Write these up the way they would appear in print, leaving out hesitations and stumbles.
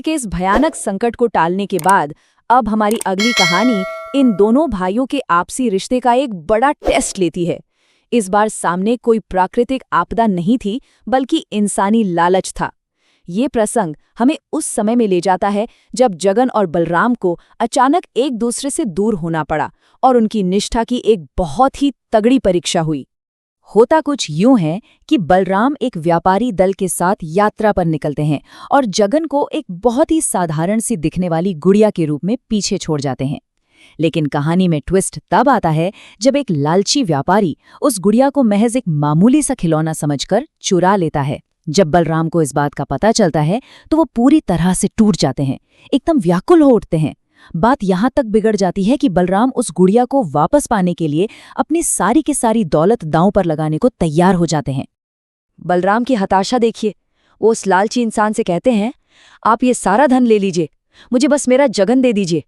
के इस भयानक संकट को टालने के बाद अब हमारी अगली कहानी इन दोनों भाइयों के आपसी रिश्ते का एक बड़ा टेस्ट लेती है। इस बार सामने कोई प्राकृतिक आपदा नहीं थी, बल्कि इंसानी लालच था। ये प्रसंग हमें उस समय में ले जाता है जब जगन और बलराम को अचानक एक दूसरे से दूर होना पड़ा और उनकी निष्ठा की एक बहुत ही तगड़ी परीक्षा हुई। होता कुछ यूं है कि बलराम एक व्यापारी दल के साथ यात्रा पर निकलते हैं और जगन को एक बहुत ही साधारण सी दिखने वाली गुड़िया के रूप में पीछे छोड़ जाते हैं। लेकिन कहानी में ट्विस्ट तब आता है जब एक लालची व्यापारी उस गुड़िया को महज एक मामूली सा खिलौना समझकर चुरा लेता है। जब बलराम को इस बात का पता चलता है तो वो पूरी तरह से टूट जाते हैं, एकदम व्याकुल हो उठते हैं। बात यहाँ तक बिगड़ जाती है कि बलराम उस गुड़िया को वापस पाने के लिए अपनी सारी की सारी दौलत दांव पर लगाने को तैयार हो जाते हैं। बलराम की हताशा देखिए। वो उस लालची इंसान से कहते हैं, आप ये सारा धन ले लीजिए, मुझे बस मेरा जगन दे दीजिए।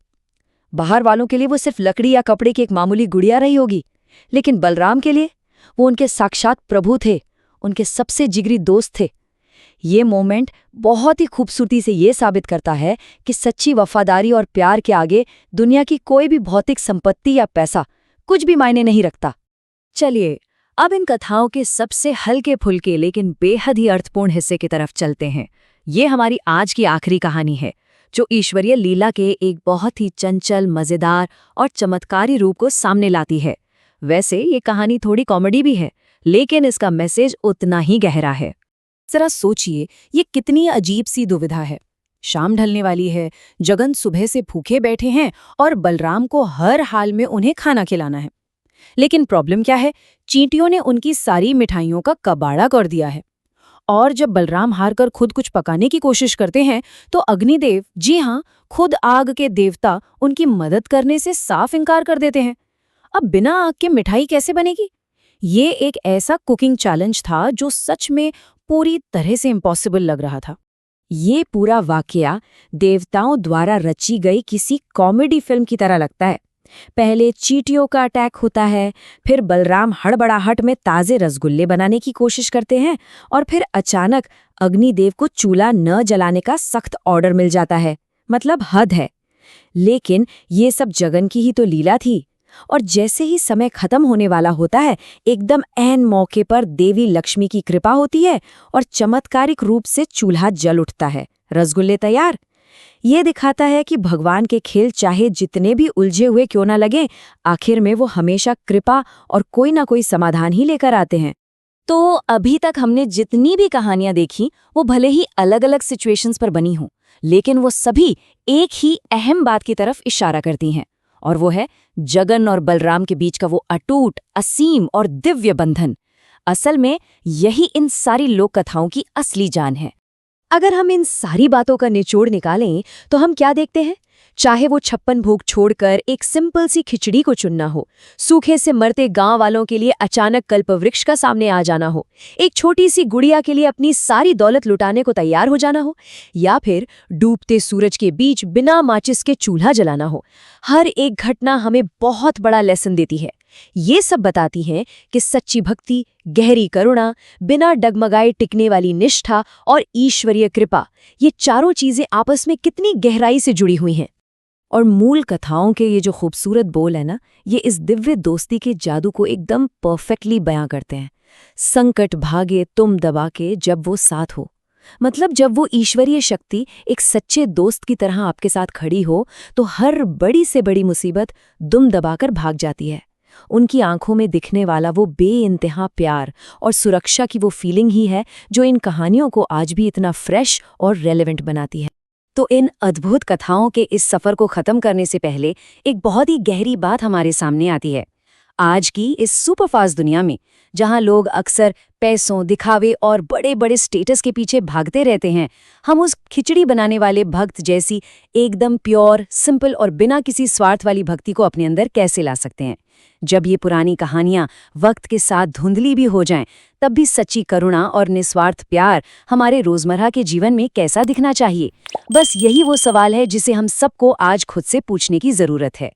बाहर वालों के लिए वो सिर्फ लकड़ी या कपड़े की एक मामूली गुड़िया रही होगी, लेकिन बलराम के लिए वो उनके साक्षात प्रभु थे, उनके सबसे जिगरी दोस्त थे। ये मोमेंट बहुत ही खूबसूरती से ये साबित करता है कि सच्ची वफादारी और प्यार के आगे दुनिया की कोई भी भौतिक संपत्ति या पैसा कुछ भी मायने नहीं रखता। चलिए अब इन कथाओं के सबसे हल्के फुल्के लेकिन बेहद ही अर्थपूर्ण हिस्से की तरफ चलते हैं। ये हमारी आज की आखिरी कहानी है, जो ईश्वरीय लीला के एक बहुत ही चंचल, मजेदार और चमत्कारी रूप को सामने लाती है। वैसे ये कहानी थोड़ी कॉमेडी भी है, लेकिन इसका मैसेज उतना ही गहरा है। जरा सोचिए, ये कितनी अजीब सी दुविधा है। शाम ढलने वाली है, जगन सुबह से भूखे बैठे हैं और बलराम को हर हाल में उन्हें खाना खिलाना है। लेकिन प्रॉब्लम क्या है? चींटियों ने उनकी सारी मिठाइयों का कबाड़ा कर दिया है। और जब बलराम हारकर खुद कुछ पकाने की कोशिश करते हैं तो अग्निदेव, जी हाँ, खुद आग के देवता, उनकी मदद करने से साफ इनकार कर देते हैं। अब बिना आग के मिठाई कैसे बनेगी? ये एक ऐसा कुकिंग चैलेंज था जो सच में पूरी तरह से इम्पॉसिबल लग रहा था। ये पूरा वाकया देवताओं द्वारा रची गई किसी कॉमेडी फिल्म की तरह लगता है। पहले चींटियों का अटैक होता है, फिर बलराम हड़बड़ाहट में ताजे रसगुल्ले बनाने की कोशिश करते हैं और फिर अचानक अग्निदेव को चूल्हा न जलाने का सख्त ऑर्डर मिल जाता है। मतलब हद है। लेकिन ये सब जगन की ही तो लीला थी। और जैसे ही समय खत्म होने वाला होता है, एकदम ऐन मौके पर देवी लक्ष्मी की कृपा होती है और चमत्कारिक रूप से चूल्हा जल उठता है, रसगुल्ले तैयार। ये दिखाता है कि भगवान के खेल चाहे जितने भी उलझे हुए क्यों ना लगे, आखिर में वो हमेशा कृपा और कोई ना कोई समाधान ही लेकर आते हैं। तो अभी तक हमने जितनी भी कहानियां देखी, वो भले ही अलग अलग सिचुएशंस पर बनी हों, लेकिन वो सभी एक ही अहम बात की तरफ इशारा करती हैं, और वो है जगन और बलराम के बीच का वो अटूट, असीम और दिव्य बंधन। असल में यही इन सारी लोक कथाओं की असली जान है। अगर हम इन सारी बातों का निचोड़ निकालें तो हम क्या देखते हैं? चाहे वो 56 भोग छोड़कर एक सिंपल सी खिचड़ी को चुनना हो, सूखे से मरते गांव वालों के लिए अचानक कल्पवृक्ष का सामने आ जाना हो, एक छोटी सी गुड़िया के लिए अपनी सारी दौलत लुटाने को तैयार हो जाना हो, या फिर डूबते सूरज के बीच बिना माचिस के चूल्हा जलाना हो, हर एक घटना हमें बहुत बड़ा लेसन देती है। ये सब बताती है कि सच्ची भक्ति, गहरी करुणा, बिना डगमगाए टिकने वाली निष्ठा और ईश्वरीय कृपा, ये चारों चीजें आपस में कितनी गहराई से जुड़ी हुई हैं। और मूल कथाओं के ये जो खूबसूरत बोल है ना, ये इस दिव्य दोस्ती के जादू को एकदम परफेक्टली बयां करते हैं। संकट भागे तुम दबा के जब वो साथ हो। मतलब जब वो ईश्वरीय शक्ति एक सच्चे दोस्त की तरह आपके साथ खड़ी हो तो हर बड़ी से बड़ी मुसीबत दुम दबाकर भाग जाती है। उनकी आंखों में दिखने वाला वो बेइंतहा प्यार और सुरक्षा की वो फीलिंग ही है जो इन कहानियों को आज भी इतना फ्रेश और रेलेवेंट बनाती है। तो इन अद्भुत कथाओं के इस सफर को खत्म करने से पहले एक बहुत ही गहरी बात हमारे सामने आती है। आज की इस सुपरफास्ट दुनिया में, जहां लोग अक्सर पैसों, दिखावे और बड़े बड़े स्टेटस के पीछे भागते रहते हैं, हम उस खिचड़ी बनाने वाले भक्त जैसी एकदम प्योर, सिंपल और बिना किसी स्वार्थ वाली भक्ति को अपने अंदर कैसे ला सकते हैं? जब ये पुरानी कहानियां वक्त के साथ धुंधली भी हो जाएं, तब भी सच्ची करुणा और निस्वार्थ प्यार हमारे रोजमर्रा के जीवन में कैसा दिखना चाहिए? बस यही वो सवाल है जिसे हम सबको आज खुद से पूछने की जरूरत है।